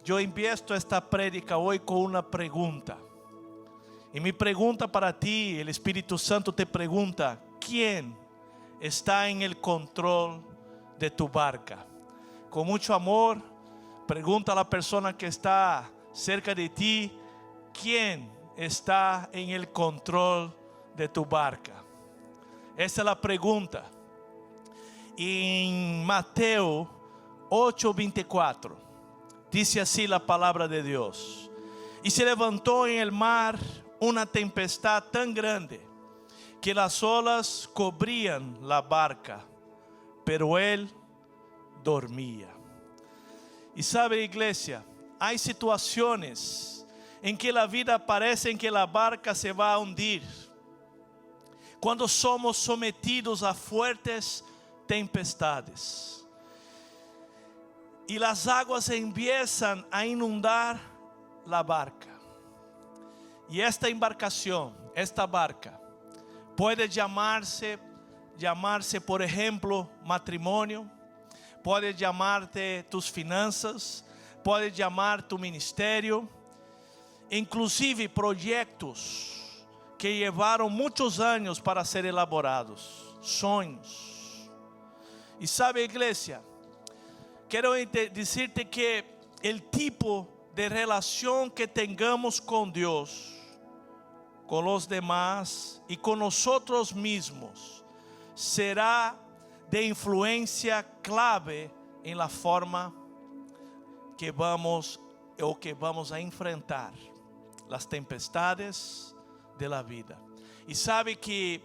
Yo empiezo esta prédica hoy con una pregunta. Y mi pregunta para ti, el Espíritu Santo te pregunta: ¿quién está en el control de tu barca? Con mucho amor, pregunta a la persona que está cerca de ti: ¿quién está en el control de tu barca? Esa es la pregunta. En Mateo 8:24 dice así la palabra de Dios: y se levantó en el mar una tempestad tan grande que las olas cubrían la barca, pero él dormía. Y sabe, iglesia, hay situaciones en que la vida parece en que la barca se va a hundir, cuando somos sometidos a fuertes tempestades y las aguas empiezan a inundar la barca. Y esta embarcación, esta barca, puede llamarse por ejemplo matrimonio, puede llamarte tus finanzas, puede llamar tu ministerio, inclusive proyectos que llevaron muchos años para ser elaborados, sueños. Y sabe, iglesia, quiero decirte que el tipo de relación que tengamos con Dios, con los demás y con nosotros mismos será de influencia clave en la forma que vamos a enfrentar las tempestades de la vida. Y sabe que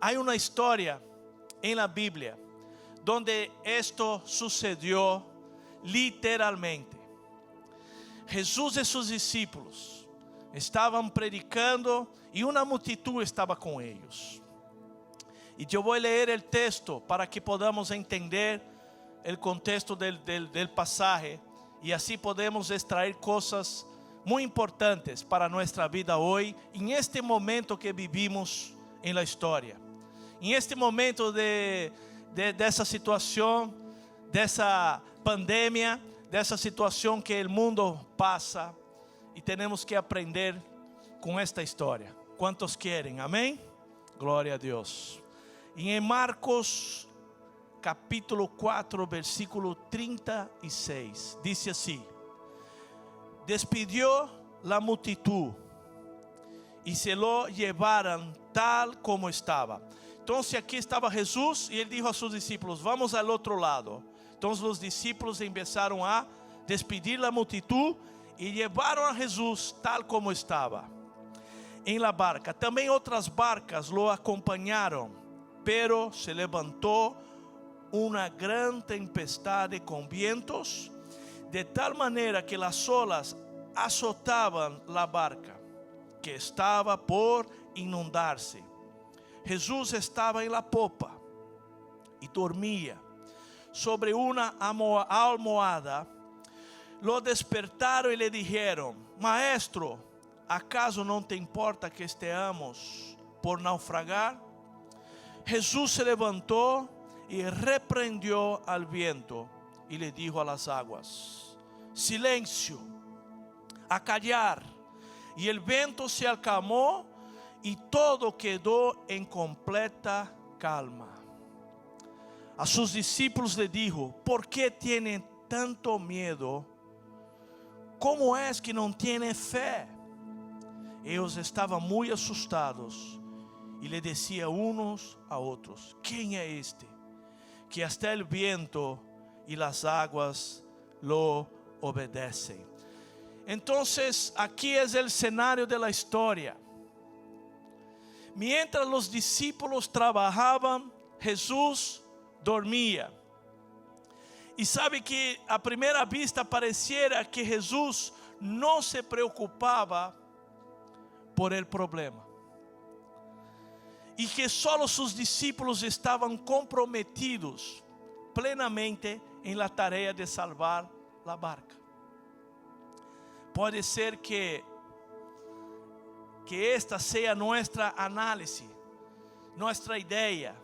hay una historia en la Biblia donde esto sucedió literalmente. Jesús y sus discípulos estaban predicando y una multitud estaba con ellos. Y yo voy a leer el texto para que podamos entender el contexto del pasaje, y así podemos extraer cosas muy importantes para nuestra vida hoy, en este momento que vivimos en la historia, en este momento de esa situación, de esa pandemia, de esa situación que el mundo pasa, y tenemos que aprender con esta historia. ¿Cuántos quieren? Amén. Gloria a Dios. Y en Marcos capítulo 4 versículo 36 dice así: despidió la multitud y se lo llevaron tal como estaba. Entonces aquí estaba Jesús y él dijo a sus discípulos: vamos al otro lado. Entonces los discípulos empezaron a despedir la multitud y llevaron a Jesús tal como estaba en la barca. También otras barcas lo acompañaron, pero se levantó una gran tempestad con vientos, de tal manera que las olas azotaban la barca, que estaba por inundarse. Jesús estaba en la popa y dormía sobre una almohada. Lo despertaron y le dijeron: Maestro, ¿acaso no te importa que estemos por naufragar? Jesús se levantó y reprendió al viento y le dijo a las aguas: silencio, a callar. Y el viento se acalmó y todo quedó en completa calma. A sus discípulos le dijo: ¿por qué tienen tanto miedo? ¿Cómo es que no tienen fe? Ellos estaban muy asustados y le decían unos a otros: ¿quién es este que hasta el viento y las aguas lo obedecen? Entonces aquí es el escenario de la historia. Mientras los discípulos trabajaban, Jesús dormía. Y sabe que a primera vista pareciera que Jesús no se preocupaba por el problema, y que solo sus discípulos estaban comprometidos plenamente en la tarea de salvar la barca. Puede ser que esta sea nuestra análisis, nuestra idea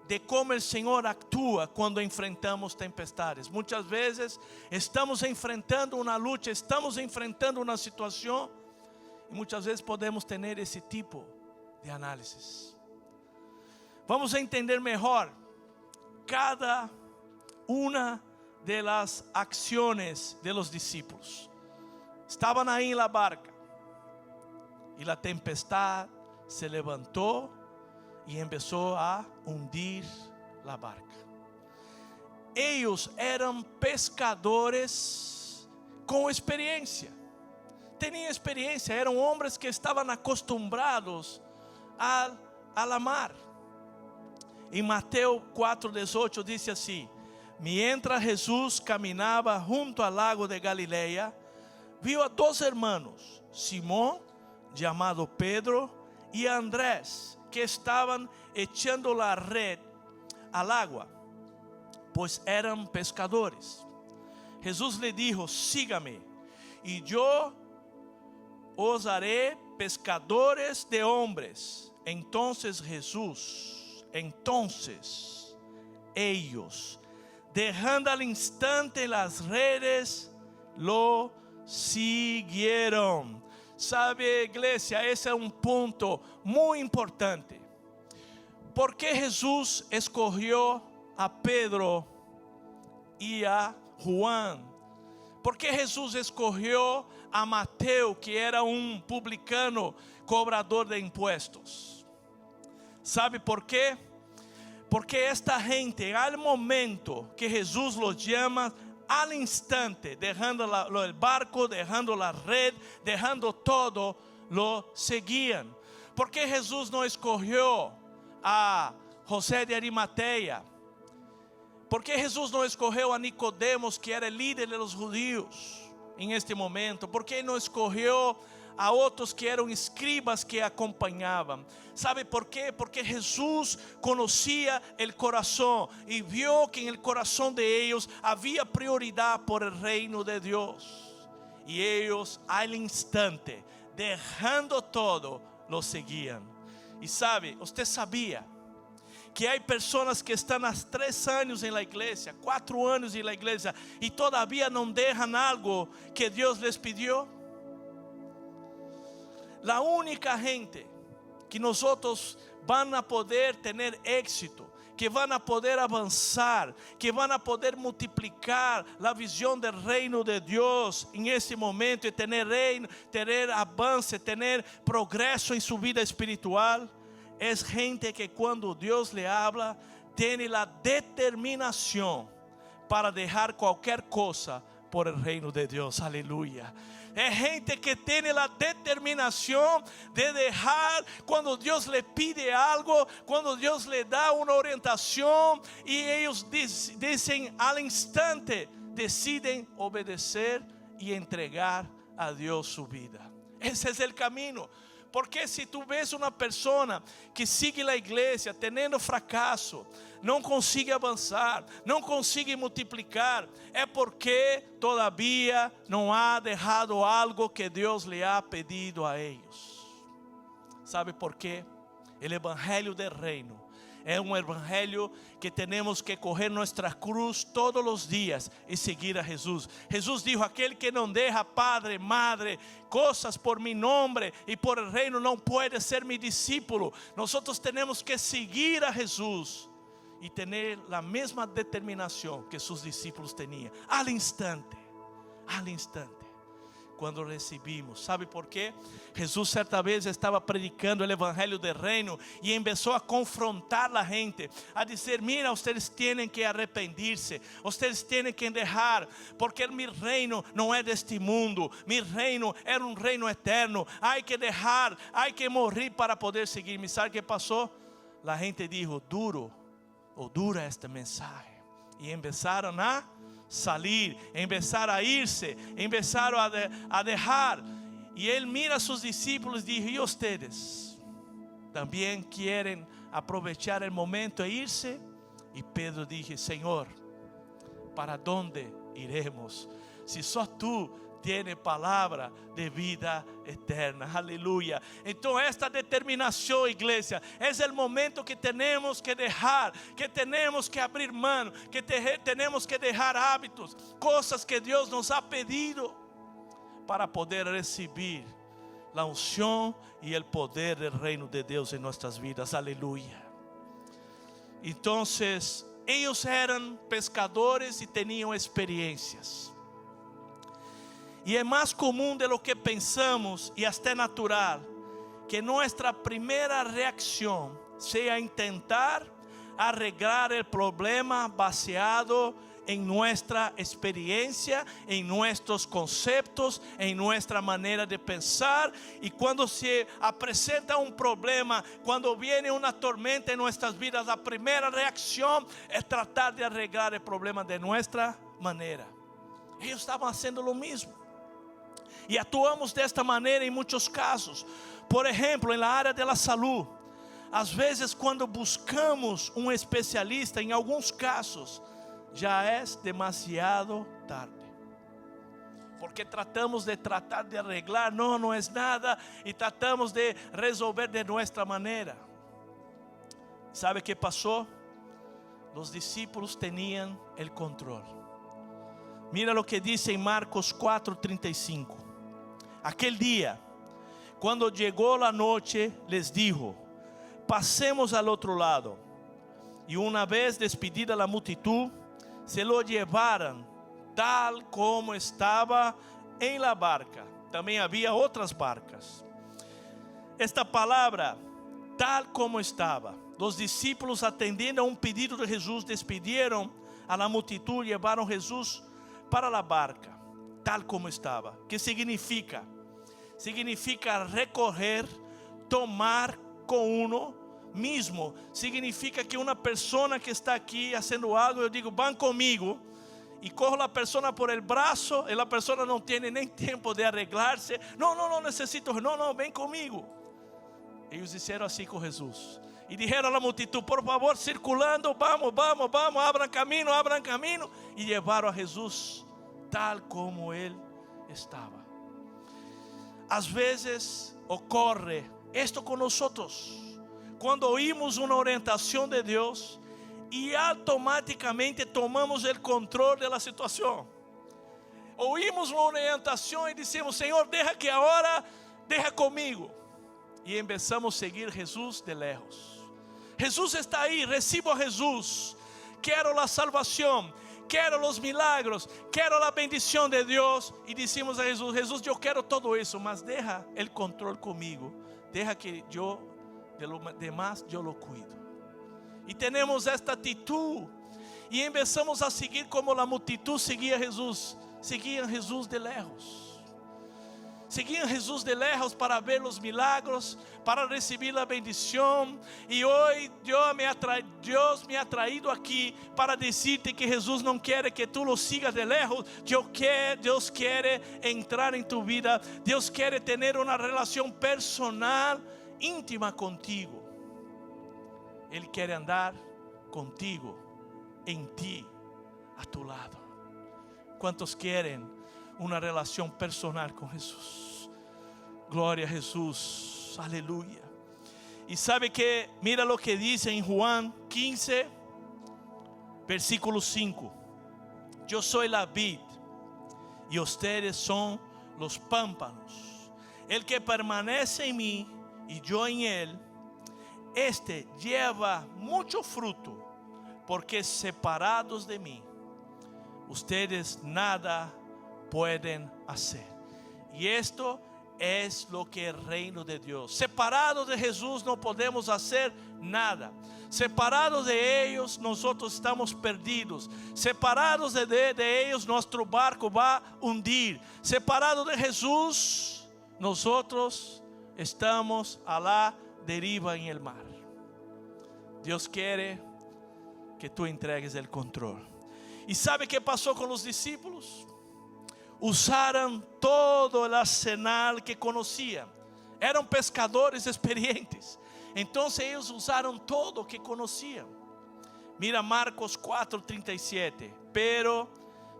de cómo el Señor actúa cuando enfrentamos tempestades. Muchas veces estamos enfrentando una lucha, estamos enfrentando una situación, y muchas veces podemos tener ese tipo de análisis. Vamos a entender mejor cada una de las acciones de los discípulos. Estaban ahí en la barca y la tempestad se levantó y empezó a hundir la barca. Ellos eran pescadores con experiencia. Tenían experiencia, eran hombres que estaban acostumbrados a la mar. En Mateo 4:18 dice así: mientras Jesús caminaba junto al lago de Galilea, vio a dos hermanos, Simón, llamado Pedro, y a Andrés, que estaban echando la red al agua, pues eran pescadores. Jesús le dijo: sígame, y yo os haré pescadores de hombres. Entonces ellos, dejando al instante las redes, lo siguieron. Sabe, iglesia, ese es un punto muy importante. ¿Por qué Jesús escogió a Pedro y a Juan? ¿Por qué Jesús escogió a Mateo, que era un publicano, cobrador de impuestos? ¿Sabe por qué? Porque esta gente, al momento que Jesús los llama, al instante, dejando el barco, dejando la red, dejando todo, lo seguían. ¿Por qué Jesús no escogió a José de Arimatea? ¿Por qué Jesús no escogió a Nicodemos, que era el líder de los judíos en este momento? ¿Por qué no escogió a otros que eran escribas que acompañaban? ¿Sabe por qué? Porque Jesús conocía el corazón y vio que en el corazón de ellos había prioridad por el reino de Dios. Y ellos al instante, dejando todo, lo seguían. Y sabe, usted sabía que hay personas que están há 3 años en la iglesia, 4 años en la iglesia, y todavía no dejan algo que Dios les pidió. La única gente que nosotros van a poder tener éxito, que van a poder avanzar, que van a poder multiplicar la visión del reino de Dios en este momento y tener reino, tener avance, tener progreso en su vida espiritual, es gente que cuando Dios le habla, tiene la determinación para dejar cualquier cosa por el reino de Dios. Aleluya. Es gente que tiene la determinación de dejar cuando Dios le pide algo, cuando Dios le da una orientación, y ellos dicen al instante, deciden obedecer y entregar a Dios su vida. Ese es el camino. Porque si tú ves una persona que sigue la iglesia teniendo fracaso, não consigue avançar, não consigue multiplicar, é porque todavía não ha dejado algo que Deus le ha pedido a ellos. ¿Sabe por qué? El evangelio del reino é um evangelho que temos que correr nuestra cruz todos os dias e seguir a Jesus. Jesus dijo: aquele que não deja padre, madre, cosas por mi nombre y por el reino não puede ser mi discípulo. Nosotros tenemos que seguir a Jesús y tener la misma determinación que sus discípulos tenían. Al instante, quando recebimos. ¿Sabe por quê? Jesús certa vez estava predicando o evangelho do reino e começou a confrontar a gente, a dizer: mira, ustedes tienen que arrepentirse, ustedes tienen que dejar, porque mi reino não é deste mundo, mi reino é um reino eterno, hay que dejar, hay que morir para poder seguir-me. ¿Sabe o que passou? A gente dijo: dura esta mensagem, e começaram a salir, empezar a irse, empezaron a dejar. Y él mira a sus discípulos y dijo: ¿y ustedes también quieren aprovechar el momento e irse? Y Pedro dijo: Señor, ¿para dónde iremos? Si sos tú tiene palabra de vida eterna. Aleluya. Entonces esta determinación, iglesia, es el momento que tenemos que dejar, que tenemos que abrir mano, que tenemos que dejar hábitos, cosas que Dios nos ha pedido para poder recibir la unción y el poder del reino de Dios en nuestras vidas. Aleluya. Entonces ellos eran pescadores y tenían experiencias. Y es más común de lo que pensamos y hasta natural que nuestra primera reacción sea intentar arreglar el problema baseado en nuestra experiencia, en nuestros conceptos, en nuestra manera de pensar. Y cuando se presenta un problema, cuando viene una tormenta en nuestras vidas, la primera reacción es tratar de arreglar el problema de nuestra manera. Ellos estaban haciendo lo mismo. Y actuamos de esta manera en muchos casos. Por ejemplo, en la área de la salud, às vezes quando buscamos um especialista, em alguns casos já é demasiado tarde, porque tratamos de arreglar, não é nada, e tratamos de resolver de nossa maneira. ¿Sabe o que passou? Os discípulos tinham o controle. Mira lo que diz em Marcos 4:35. Aquel día, cuando llegó la noche, les dijo: pasemos al otro lado. Y una vez despedida la multitud, se lo llevaron tal como estaba en la barca. También había otras barcas. Esta palabra, tal como estaba. Los discípulos, atendiendo a un pedido de Jesús, despidieron a la multitud, llevaron a Jesús para la barca, tal como estaba. ¿Qué significa? Significa recoger, tomar con uno mismo. Significa que una persona que está aquí haciendo algo, yo digo, van conmigo, y cojo a la persona por el brazo, y la persona no tiene ni tiempo de arreglarse. No necesito, no, ven conmigo. Ellos hicieron así con Jesús. Y dijeron a la multitud: por favor, circulando, vamos, abran camino. Y llevaron a Jesús tal como Él estaba. Às vezes ocorre esto con nosotros, cuando oímos una orientación de Dios y automáticamente tomamos el control de la situación. Oímos una orientación y decimos: Señor, deja que ahora, deja conmigo. Y empezamos a seguir a Jesús de lejos. Jesús está ahí, recibo a Jesús, quiero la salvación, quiero los milagros, quiero la bendición de Dios. Y decimos a Jesús: Jesús, yo quiero todo eso, mas deja el control conmigo, deja que yo, de lo demás, yo lo cuido. Y tenemos esta actitud y empezamos a seguir como la multitud seguía a Jesús. Seguían a Jesús de lejos. Seguían a Jesús de lejos para ver los milagros, para recibir la bendición. Y hoy Dios me ha traído aquí para decirte que Jesús no quiere que tú lo sigas de lejos. Dios quiere entrar en tu vida. Dios quiere tener una relación personal, íntima contigo. Él quiere andar contigo, en ti, a tu lado. ¿Cuántos quieren una relación personal con Jesús? Gloria a Jesús, aleluya. Y sabe que, mira lo que dice en Juan 15, versículo 5. Yo soy la vid y ustedes son los pámpanos. El que permanece en mí y yo en él, este lleva mucho fruto, porque separados de mí, ustedes nada pueden hacer. Y esto es lo que el reino de Dios. Separados de Jesús no podemos hacer nada. Separados de ellos nosotros estamos perdidos. Separados de ellos nuestro barco va a hundir. Separados de Jesús nosotros estamos a la deriva en el mar. Dios quiere que tú entregues el control. ¿Y sabe qué pasó con los discípulos? Usaron todo el arsenal que conocían. Eran pescadores experientes. Entonces ellos usaron todo lo que conocían. Mira Marcos 4:37. Pero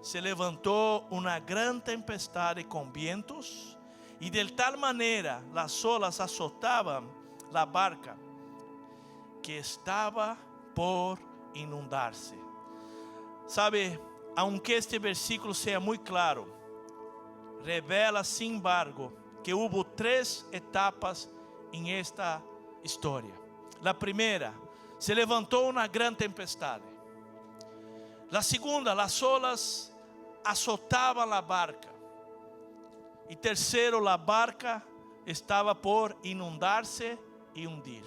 se levantó una gran tempestad con vientos, y de tal manera las olas azotaban la barca que estaba por inundarse. Sabe, aunque este versículo sea muy claro, revela sin embargo que hubo tres etapas en esta historia. La primera, se levantó una gran tempestad. La segunda, las olas azotaban la barca. Y tercero, la barca estaba por inundarse y hundir.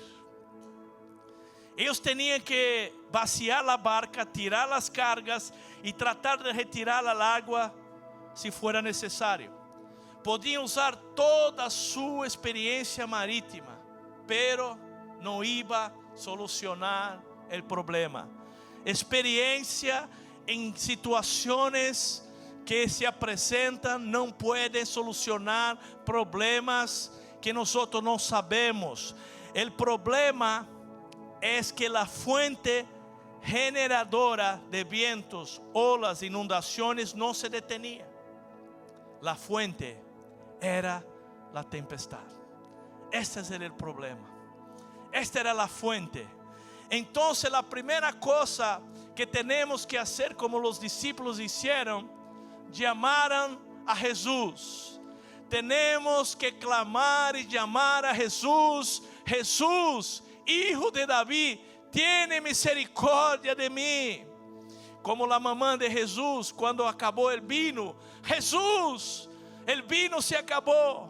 Ellos tenían que vaciar la barca, tirar las cargas y tratar de retirar al agua si fuera necesario. Podían usar toda su experiencia marítima, pero no iba a solucionar el problema. Experiencia en situaciones que se presentan no puede solucionar problemas que nosotros no sabemos. El problema es que la fuente generadora de vientos, olas, inundaciones no se detenía. La fuente era la tempestad. Este era el problema. Esta era la fuente. Entonces la primera cosa que tenemos que hacer, como los discípulos hicieron, llamaron a Jesús. Tenemos que clamar y llamar a Jesús. Jesús, Hijo de David, tiene misericordia de mí. Como la mamá de Jesús cuando acabó el vino. Jesús, el vino se acabó.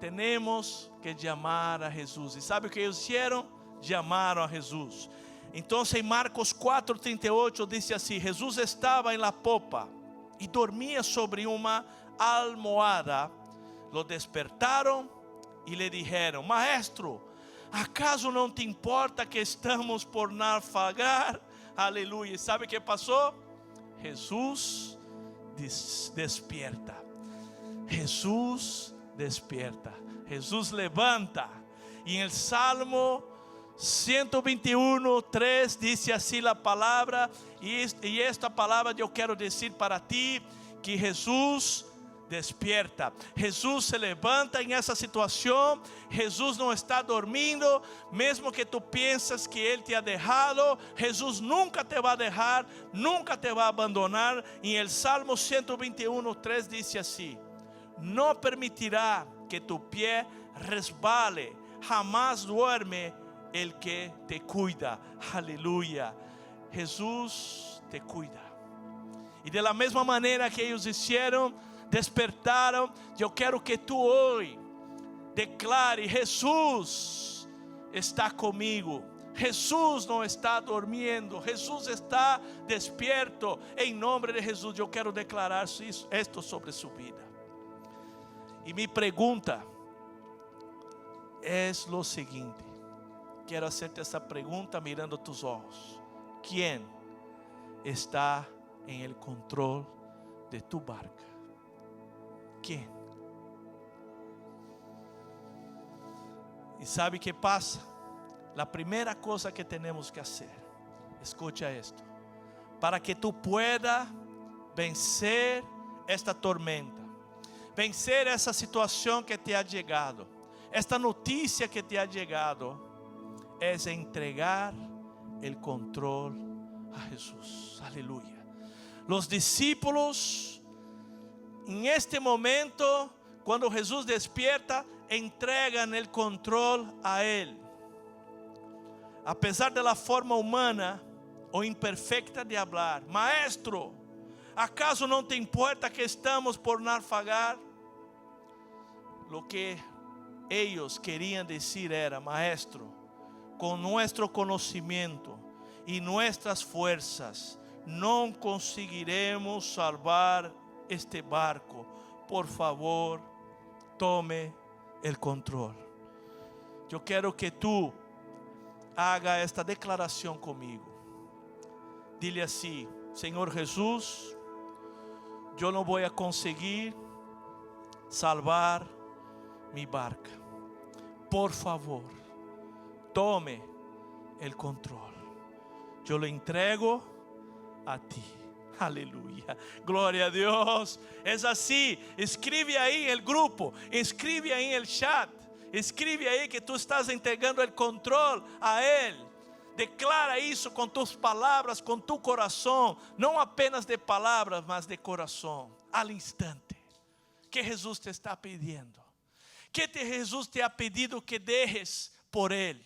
Tenemos que llamar a Jesús. ¿Y sabe o que ellos hicieron? Llamaron a Jesús. Entonces en Marcos 4:38 dice así: Jesús estaba en la popa y dormía sobre una almohada. Lo despertaron y le dijeron: Maestro, ¿acaso no te importa que estamos por naufragar? Aleluya. ¿Sabe qué pasó? Jesús despierta. Jesús despierta. Jesús levanta. Y en el Salmo 121:3 dice así la palabra. Y esta palabra yo quiero decir para ti, que Jesús despierta. Jesús se levanta en esa situación. Jesús no está dormindo. Mesmo que tú piensas que Él te ha dejado, Jesús nunca te va a dejar, nunca te va a abandonar. En el Salmo 121:3 dice así: no permitirá que tu pie resbale, jamás duerme el que te cuida. Aleluya. Jesús te cuida. Y de la misma manera que ellos hicieron, despertaron, yo quiero que tú hoy declare: Jesús está conmigo. Jesús no está durmiendo. Jesús está despierto. En nombre de Jesús yo quiero declarar esto sobre su vida. Y mi pregunta es lo siguiente. Quiero hacerte esta pregunta mirando tus ojos. ¿Quién está en el control de tu barca? ¿Quién? ¿Y sabe qué pasa? La primera cosa que tenemos que hacer, escucha esto, para que tú puedas vencer esta tormenta, vencer esa situación que te ha llegado, esta noticia que te ha llegado, es entregar el control a Jesús. Aleluya. Los discípulos en este momento, cuando Jesús despierta, entregan el control a Él. A pesar de la forma humana o imperfecta de hablar: Maestro, ¿acaso no te importa que estamos por naufragar? Lo que ellos querían decir era: Maestro, con nuestro conocimiento y nuestras fuerzas no conseguiremos salvar este barco. Por favor, tome el control. Yo quiero que tú haga esta declaración conmigo. Dile así: Señor Jesús, yo no voy a conseguir salvar mi barca. Por favor, tome el control. Yo lo entrego a ti. Aleluya, gloria a Dios. Es así. Escribe ahí en el grupo, escribe ahí en el chat, escribe ahí que tú estás entregando el control a Él. Declara isso com tus palavras, com tu coração, não apenas de palavras, mas de coração, al instante. Que Jesus te está pedindo? Jesus te ha pedido que dejes por Ele?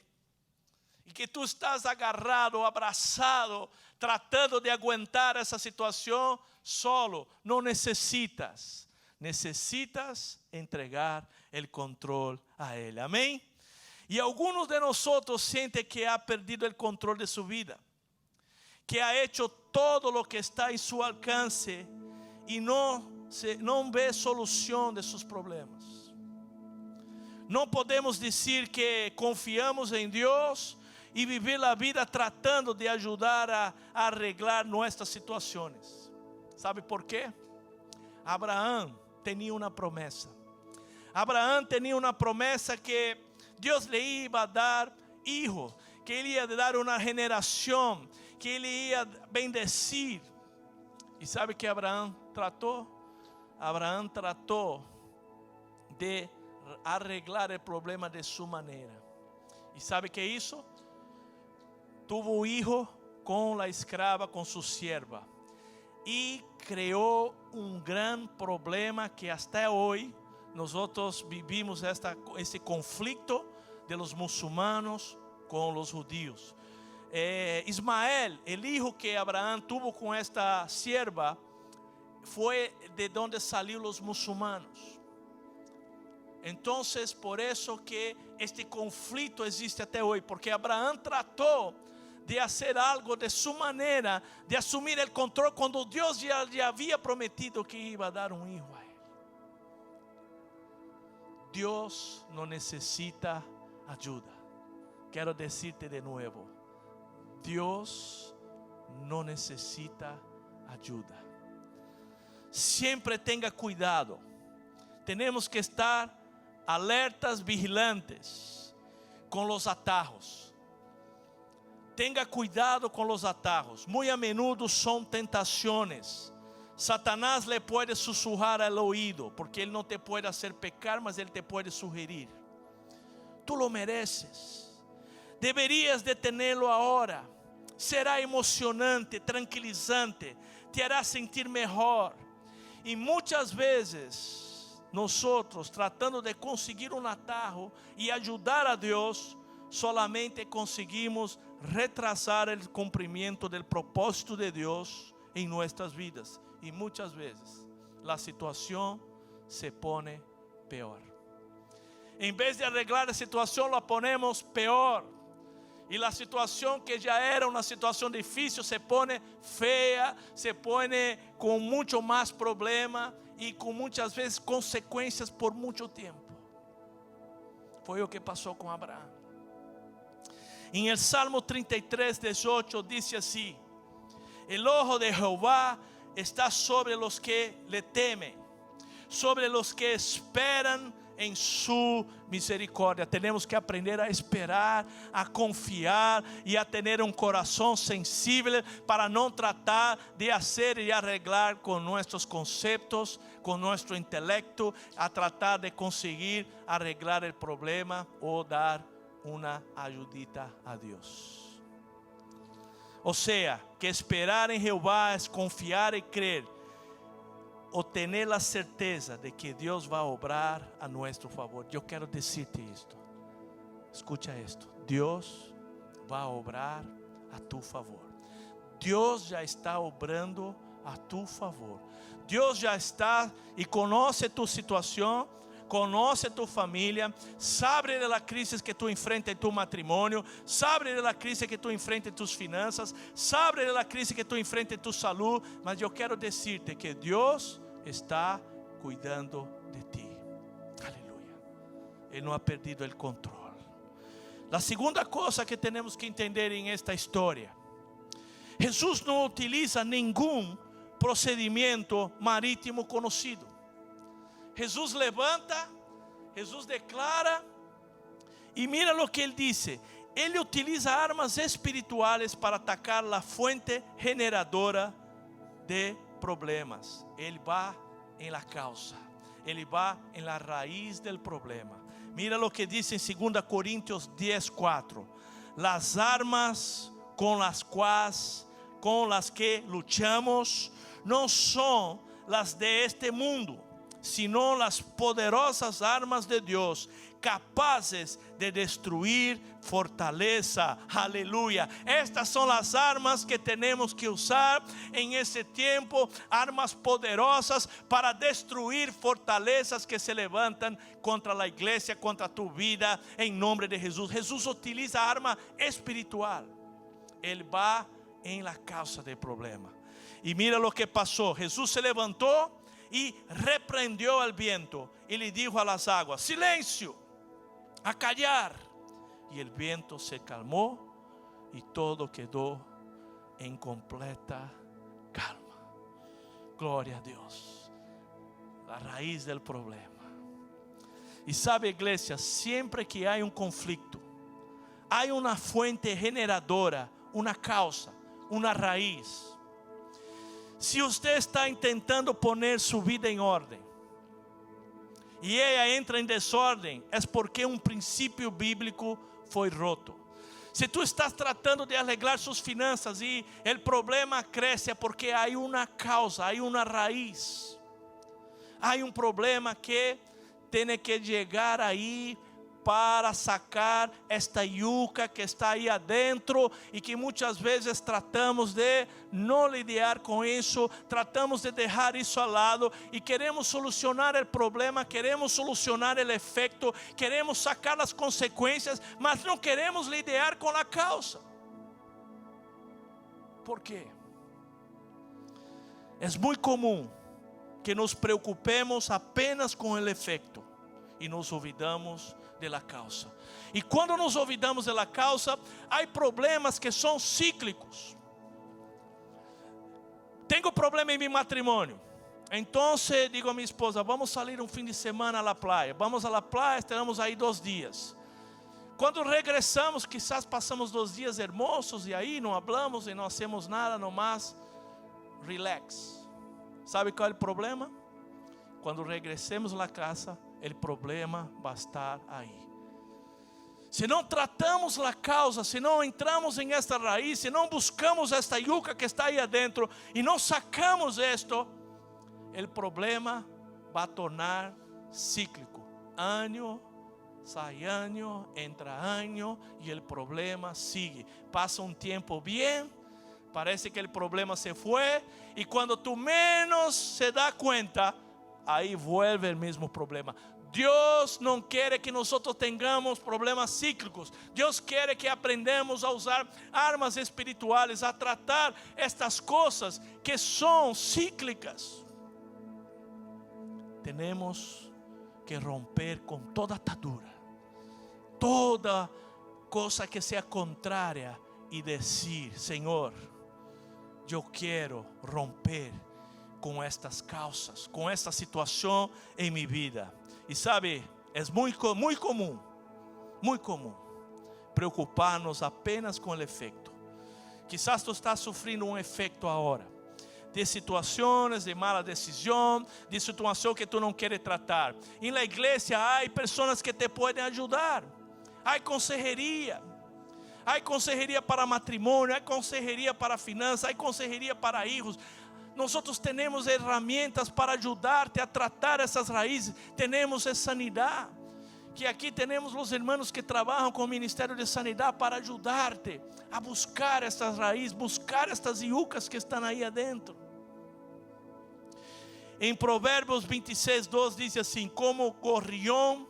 E que tu estás agarrado, abraçado, tratando de aguentar essa situação solo. Não necessitas. Necesitas entregar o controle a Ele. Amém? E alguns de nós sentem que ha perdido o controle de sua vida, que ha hecho todo lo que está em seu alcance e não vê solução de seus problemas. Não podemos dizer que confiamos em Deus e viver a vida tratando de ajudar a arreglar nossas situações. ¿Sabe por quê? Abraão tinha uma promessa. Abraão tinha uma promessa que Deus le iba a dar hijo, que Ele ia dar uma generação, que Ele ia bendecir. E sabe que Abraão tratou? Abraão tratou de arreglar o problema de sua maneira. E sabe que isso? Tuvo um hijo com a escrava, com sua sierva. E criou um grande problema que até hoje nós vivimos esse conflito de los muçulmanos com os judíos. Ismael, o hijo que Abraão tuvo com esta sierva, foi de onde saliu os muçulmanos. Então, por isso que este conflito existe até hoje, porque Abraão tratou de fazer algo de sua maneira, de assumir o controle, quando Deus já havia prometido que ia dar um hijo a ele. Deus não necessita ajuda. Quero dizer-te de novo, Deus não necessita ajuda. Sempre tenha cuidado. Temos que estar alertas, vigilantes com os atajos. Tenha cuidado com os atajos. Muy a menudo são tentações. Satanás le pode sussurrar al oído, porque ele não te pode fazer pecar, mas ele te pode sugerir. Tú lo mereces. Deberías de tenerlo ahora. Será emocionante, tranquilizante, te hará sentir melhor. E muitas vezes, nós, tratando de conseguir um atajo e ajudar a Deus, solamente conseguimos retrasar o cumprimento do propósito de Deus em nossas vidas. E muitas vezes, a situação se pone pior. Em vez de arreglar a situação, la ponemos pior. E a situação que já era uma situação difícil se pone feia, se pone com muito mais problema e com muitas vezes consequências por muito tempo. Foi o que passou com Abraão. Em el Salmo 33, 18 diz assim: El ojo de Jehová está sobre los que le temen, sobre los que esperan em sua misericórdia. Temos que aprender a esperar, a confiar e a ter um coração sensível para não tratar de fazer e arreglar com nossos conceitos, com nosso intelecto, a tratar de conseguir arreglar o problema ou dar uma ajudita a Deus. Ou seja, que esperar em Jeová é confiar e crer, ou ter a certeza de que Deus vai obrar a nosso favor. Eu quero dizer-te isto. Escucha isto. Deus vai obrar a tu favor. Deus já está obrando a tu favor. Deus já está e conhece tu situação, conhece tu família, sabe da crise que tu enfrenta em tu matrimônio, sabe da crise que tu enfrenta em tus finanças, sabe da crise que tu enfrenta em tu saúde, mas eu quero dizer-te que Deus está cuidando de ti. Aleluia. Ele não ha perdido o controle. A segunda coisa que temos que entender em esta história: Jesus não utiliza nenhum procedimento marítimo conhecido. Jesus levanta, Jesus declara, e mira o que ele diz. Ele utiliza armas espirituais para atacar a fuente generadora de problemas. Ele va en la causa. Ele va en la raíz del problema. Mira lo que dice en 2 Corintios 10:4. Las armas con las que luchamos no son las de este mundo, sino las poderosas armas de Dios, capazes de destruir fortaleza. Aleluya. Estas son las armas que tenemos que usar en ese tiempo, armas poderosas para destruir fortalezas que se levantan contra la iglesia, contra tu vida, en nombre de Jesús. Jesús utiliza arma espiritual. Él va en la causa del problema. Y mira lo que pasó. Jesús se levantó y reprendió al viento y le dijo a las aguas: silencio, a callar. Y el viento se calmó y todo quedó en completa calma. Gloria a Dios. La raíz del problema. Y sabe, iglesia, siempre que hay un conflicto, hay una fuente generadora, una causa, una raíz. Si usted está intentando poner su vida en orden y ella entra en desorden, es porque un principio bíblico foi roto. Se tu estás tratando de arreglar sus finanzas y el problema crece, es porque hay una causa, hay una raíz. Hay un problema que tiene que llegar ahí para sacar esta yuca que está aí adentro e que muitas vezes tratamos de não lidiar com isso, tratamos de deixar isso ao lado e queremos solucionar o problema, queremos solucionar o efeito, queremos sacar as consequências, mas não queremos lidiar com a causa. ¿Por quê? É muito comum que nos preocupemos apenas com o efeito e nos olvidamos de la causa. E quando nos olvidamos de la causa, há problemas que são cíclicos. Tenho problema em meu matrimônio. Então digo a minha esposa: vamos sair um fim de semana à la playa. Vamos à la playa, estaremos aí 2 dias. Quando regressamos, quizás passamos 2 dias hermosos e aí não hablamos e não hacemos nada, nomás relax. Sabe qual é o problema? Quando regressemos à casa, o problema vai estar aí. Se não tratamos a causa, se não entramos em esta raiz, se não buscamos esta yuca que está aí adentro e não sacamos isto, o problema vai tornar cíclico. Ano, sai ano, entra ano e o problema sigue. Passa um tempo bem, parece que o problema se foi e quando tu menos se dá conta, aí vuelve o mesmo problema. Deus não quer que nós tenhamos problemas cíclicos. Deus quer que aprendamos a usar armas espirituais, a tratar estas coisas que são cíclicas. Temos que romper com toda atadura, toda coisa que seja contrária e dizer: Senhor, eu quero romper com estas causas, com esta situação em minha vida. E sabe, é muito comum preocupar-nos apenas com o efeito. Quizás tu estás sofrendo um efeito agora, de situações de mala decisão, de situação que tu não queres tratar. Em la igreja há pessoas que te podem ajudar. Há consejeria para matrimônio, há consejeria para finanças, há consejeria para hijos. Nós temos ferramentas para ajudar-te a tratar essas raízes. Temos a sanidade, que aqui temos os irmãos que trabalham com o Ministério de Sanidade para ajudar-te a buscar essas raízes, buscar estas yucas que estão aí adentro. Em Provérbios 26:2 diz assim: como gorrión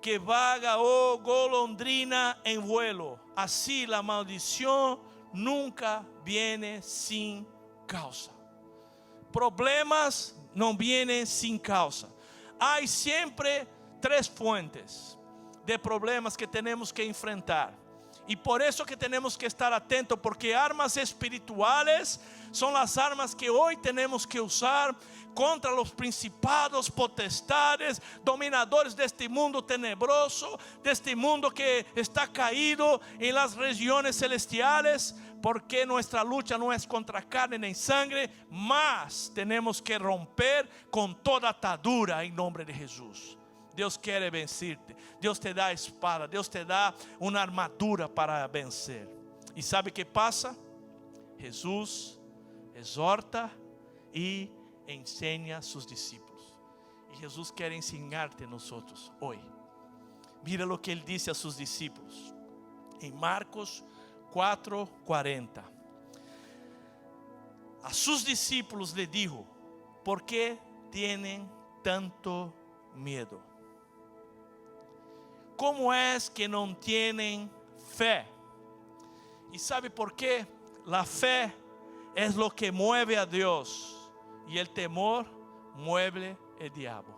que vaga o golondrina en vuelo, así la maldición nunca viene sin causa. Problemas não vienen sin causa. Há sempre 3 fuentes de problemas que temos que enfrentar. E por isso que temos que estar atentos, porque armas espirituales são as armas que hoje temos que usar contra os principados, potestades, dominadores deste mundo tenebroso, deste mundo que está caído em las regiones celestiales, porque nuestra lucha no es contra carne ni sangre, mas tenemos que romper con toda atadura en nombre de Jesús. Dios quiere vencerte. Dios te da espada, Dios te da una armadura para vencer. ¿Y sabe qué pasa? Jesús exhorta y enseña a sus discípulos. Y Jesús quiere enseñarte a nosotros hoy. Mira lo que Él dice a sus discípulos en Marcos 4:40. A sus discípulos le dijo: ¿por qué tienen tanto miedo? ¿Cómo es que no tienen fe? ¿Y sabe por qué? La fe es lo que mueve a Dios, y el temor mueve el diablo.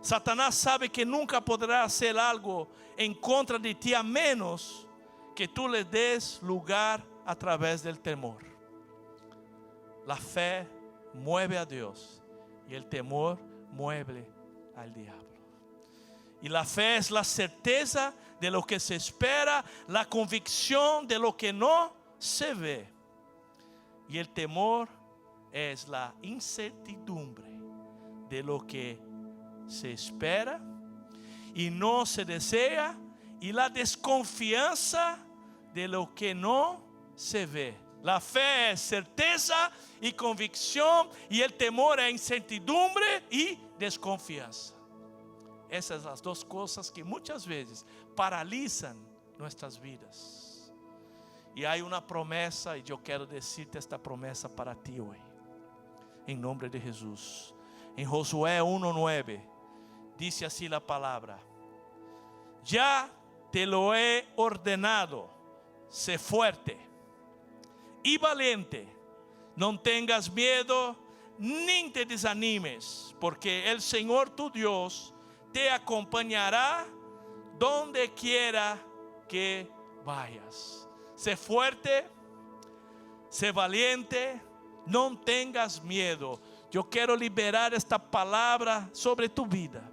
Satanás sabe que nunca podrá hacer algo en contra de ti a menos que tú le des lugar a través del temor. La fe mueve a Dios y el temor mueve al diablo. Y la fe es la certeza de lo que se espera, la convicción de lo que no se ve. Y el temor es la incertidumbre de lo que se espera y no se desea, y la desconfianza de lo que no se ve. La fe es certeza y convicción, y el temor es incertidumbre y desconfianza. Esas son las dos cosas que muchas veces paralizan nuestras vidas. Y hay una promesa, y yo quiero decirte esta promesa para ti hoy, en nombre de Jesús. En Josué 1:9 dice así la palabra: ya te lo he ordenado, sé fuerte y valiente, no tengas miedo ni te desanimes, porque el Señor tu Dios te acompañará donde quiera que vayas. Sé fuerte, sé valiente, no tengas miedo. Yo quiero liberar esta palabra sobre tu vida.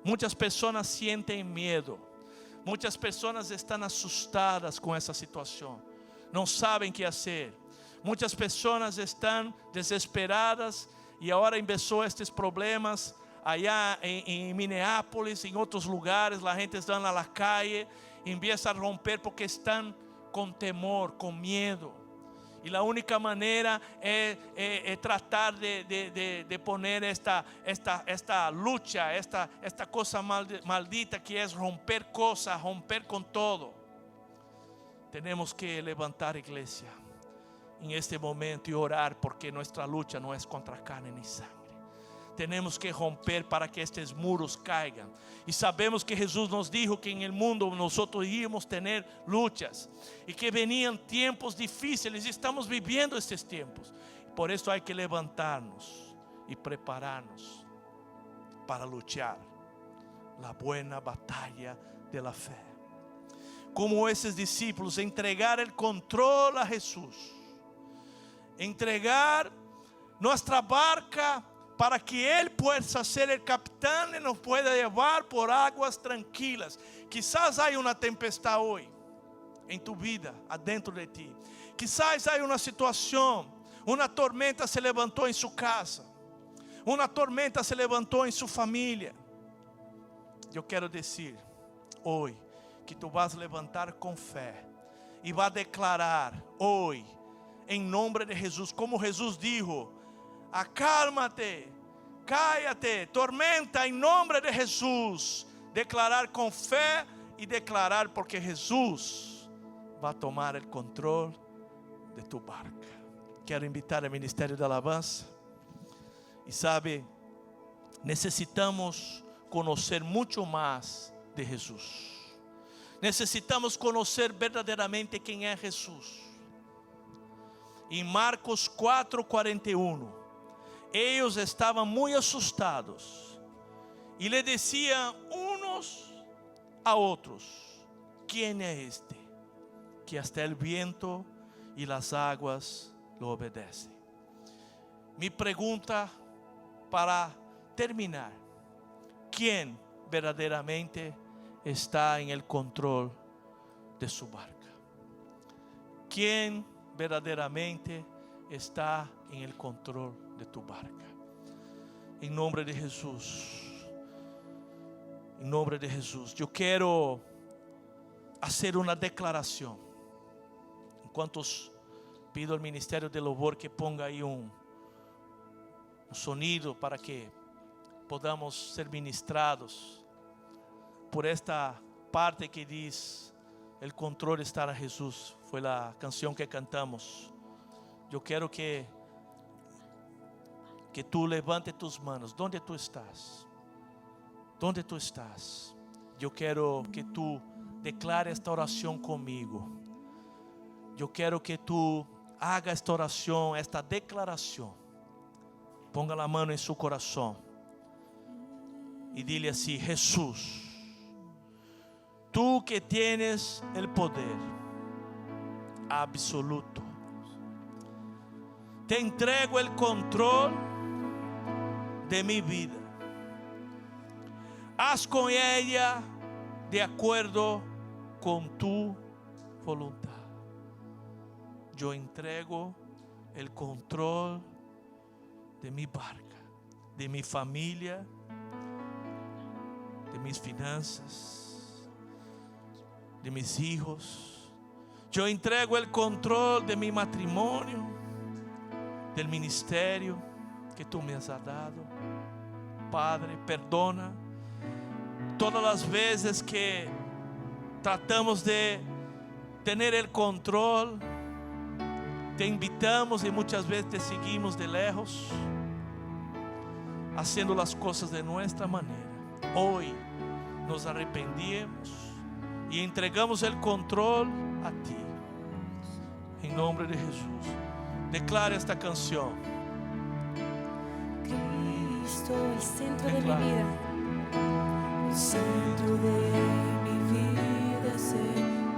Muchas personas sienten miedo. Muchas personas están asustadas con esa situación. No saben qué hacer. Muchas personas están desesperadas, y ahora empezó estos problemas allá en Minneapolis, en otros lugares. La gente está en la calle, empieza a romper porque están con temor, con miedo. Y la única manera es tratar de poner esta lucha, esta cosa maldita, que es romper cosas, romper con todo. Tenemos que levantar, iglesia, en este momento y orar, porque nuestra lucha no es contra carne ni sangre. Tenemos que romper para que estos muros caigan. Y sabemos que Jesús nos dijo que en el mundo nosotros íbamos a tener luchas, y que venían tiempos difíciles, y estamos viviendo estos tiempos. Por eso hay que levantarnos y prepararnos para luchar la buena batalla de la fe. Como esos discípulos, entregar el control a Jesús, entregar nuestra barca para que Él pueda ser el capitán y nos pueda llevar por aguas tranquilas. Quizás hay una tempestad hoy en tu vida, adentro de ti. Quizás hay una situación, una tormenta se levantó en su casa, una tormenta se levantó en su familia. Yo quiero decir hoy que tú vas a levantar con fe y vas a declarar hoy, en nombre de Jesús, como Jesús dijo: acálmate, cállate, tormenta, en nombre de Jesús. Declarar con fe y declarar, porque Jesús va a tomar el control de tu barca. Quiero invitar al Ministerio de Alabanza. Y sabe, necesitamos conocer mucho más de Jesús. Necesitamos conocer verdaderamente quién es Jesús. En Marcos 4:41, ellos estaban muy asustados y le decían unos a otros: ¿quién es este que hasta el viento y las aguas lo obedecen? Mi pregunta para terminar: ¿quién verdaderamente está en el control de su barca? quién verdaderamente está en el control de tu barca. En nombre de Jesús. En nombre de Jesús. Yo quiero hacer una declaración. En cuantos pido al ministerio de louvor que ponga ahí un sonido para que podamos ser ministrados por esta parte que diz: el control está a Jesús. Fue la canción que cantamos. Yo quiero que tú levante tus manos. ¿Dónde tú estás? ¿Dónde tú estás? Yo quiero que tú declares esta oración conmigo. Yo quiero que tú hagas esta oración, esta declaración. Ponga la mano en su corazón y dile así: Jesús, tú que tienes el poder absoluto, te entrego el control de mi vida. Haz con ella de acuerdo con tu voluntad. Yo entrego el control de mi barca, de mi familia, de mis finanzas, de mis hijos. Yo entrego el control de mi matrimonio, del ministerio que tú me has dado. Padre, perdona todas las veces que tratamos de tener el control. Te invitamos y muchas veces te seguimos de lejos, haciendo las cosas de nuestra manera. Hoy nos arrepentimos y entregamos el control a ti. En nombre de Jesús, declara esta canción. Cristo, el centro de mi vida. El centro de mi vida es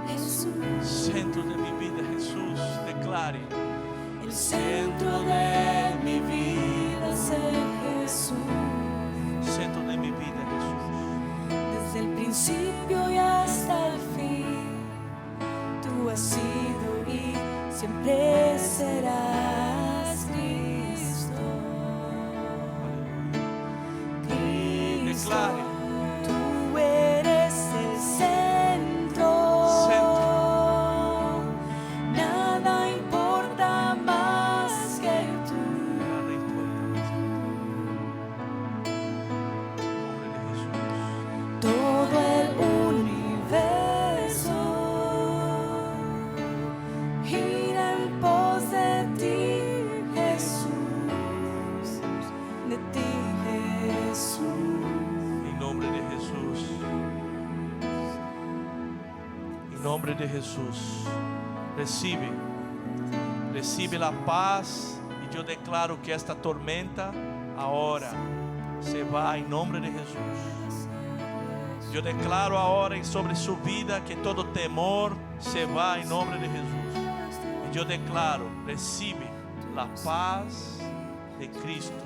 Jesús. Centro de mi vida, Jesús. Declare. El centro de mi vida es Jesús. Centro de mi vida, Jesús. Desde el principio y hasta el fin, tú has sido y siempre serás Cristo. Cristo, Declare. tú eres el centro. Nada importa más que tú. Nada importa. En nombre de Jesús. Todo el universo gira en pos de ti, Jesús, de ti, Jesús. En nombre de Jesús. En nombre de Jesús. Recibe la paz. Y yo declaro que esta tormenta ahora se va en nombre de Jesús. Yo declaro ahora y sobre su vida que todo temor se va en nombre de Jesús. Y yo declaro, recibe la paz de Cristo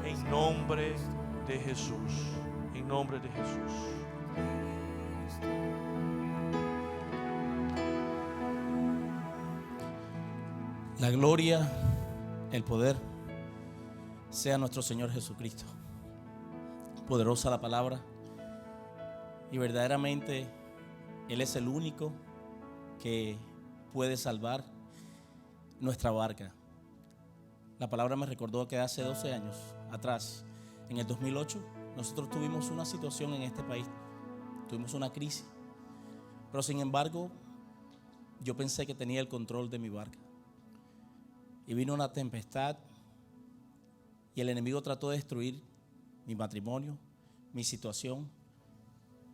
en nombre de Jesús. En nombre de Jesús. La gloria, el poder sea nuestro Señor Jesucristo. Poderosa la palabra y verdaderamente Él es el único que puede salvar nuestra barca. La palabra me recordó que hace 12 años atrás, en el 2008, nosotros tuvimos una situación en este país, tuvimos una crisis, pero sin embargo yo pensé que tenía el control de mi barca y vino una tempestad y el enemigo trató de destruir mi matrimonio, mi situación.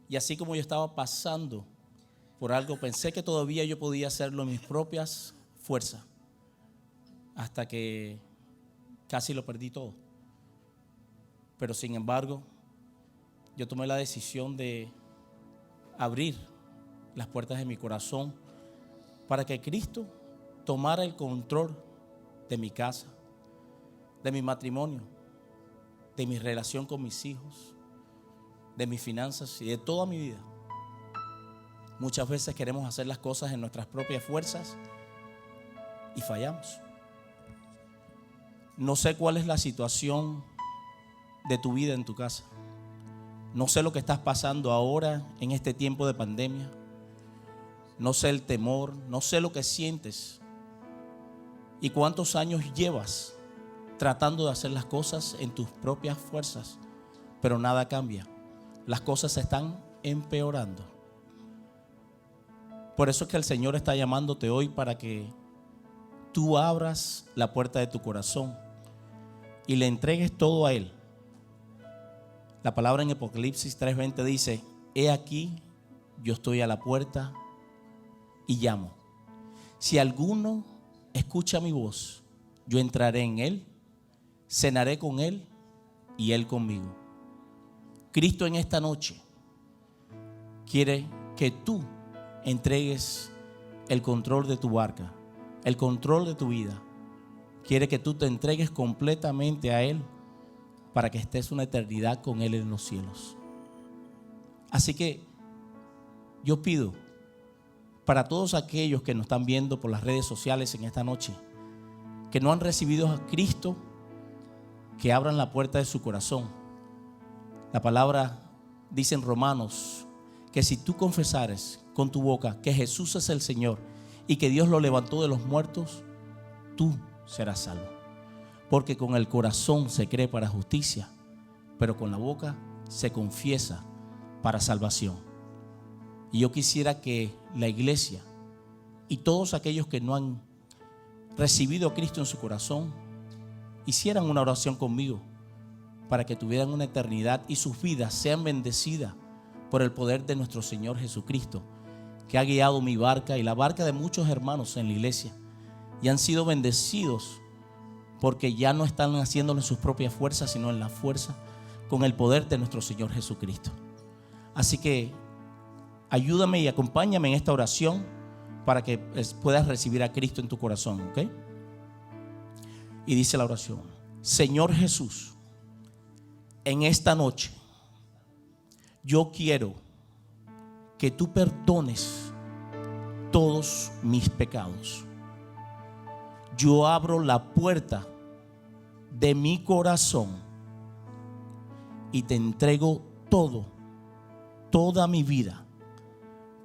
Y así como yo estaba pasando por algo, pensé que todavía yo podía hacerlo en mis propias fuerzas, hasta que casi lo perdí todo. Pero sin embargo, yo tomé la decisión de abrir las puertas de mi corazón para que Cristo tomara el control de mi casa, de mi matrimonio, de mi relación con mis hijos, de mis finanzas y de toda mi vida. Muchas veces queremos hacer las cosas en nuestras propias fuerzas y fallamos. No sé cuál es la situación de tu vida en tu casa. No sé lo que estás pasando ahora en este tiempo de pandemia. No sé el temor, no sé lo que sientes. ¿Y cuántos años llevas tratando de hacer las cosas en tus propias fuerzas? Pero nada cambia. Las cosas se están empeorando. Por eso es que el Señor está llamándote hoy para que tú abras la puerta de tu corazón y le entregues todo a Él. La palabra en Apocalipsis 3:20 dice: he aquí, yo estoy a la puerta y llamo. Si alguno escucha mi voz, yo entraré en él, cenaré con él y él conmigo. Cristo en esta noche quiere que tú entregues el control de tu barca, el control de tu vida. Quiere que tú te entregues completamente a Él para que estés una eternidad con Él en los cielos. Así que yo pido para todos aquellos que nos están viendo por las redes sociales en esta noche, que no han recibido a Cristo, que abran la puerta de su corazón. La palabra dice en Romanos que si tú confesares con tu boca que Jesús es el Señor y que Dios lo levantó de los muertos, tú serás salvo. Porque con el corazón se cree para justicia, pero con la boca se confiesa para salvación. Y yo quisiera que la iglesia y todos aquellos que no han recibido a Cristo en su corazón hicieran una oración conmigo para que tuvieran una eternidad y sus vidas sean bendecidas por el poder de nuestro Señor Jesucristo, que ha guiado mi barca y la barca de muchos hermanos en la iglesia, y han sido bendecidos porque ya no están haciéndolo en sus propias fuerzas, sino en la fuerza con el poder de nuestro Señor Jesucristo. Así que ayúdame y acompáñame en esta oración para que puedas recibir a Cristo en tu corazón, ¿ok? Y dice la oración: Señor Jesús, en esta noche yo quiero que tú perdones todos mis pecados. Yo abro la puerta de mi corazón y te entrego toda mi vida,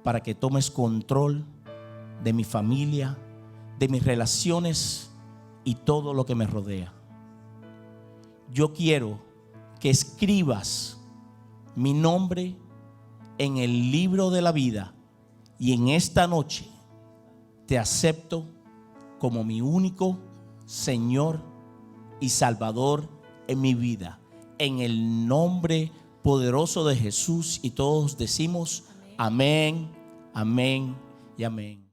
para que tomes control de mi familia, de mis relaciones y todo lo que me rodea. Yo quiero que escribas mi nombre en el libro de la vida, y en esta noche te acepto como mi único Señor y Salvador en mi vida. En el nombre poderoso de Jesús, y todos decimos amén, amén y amén.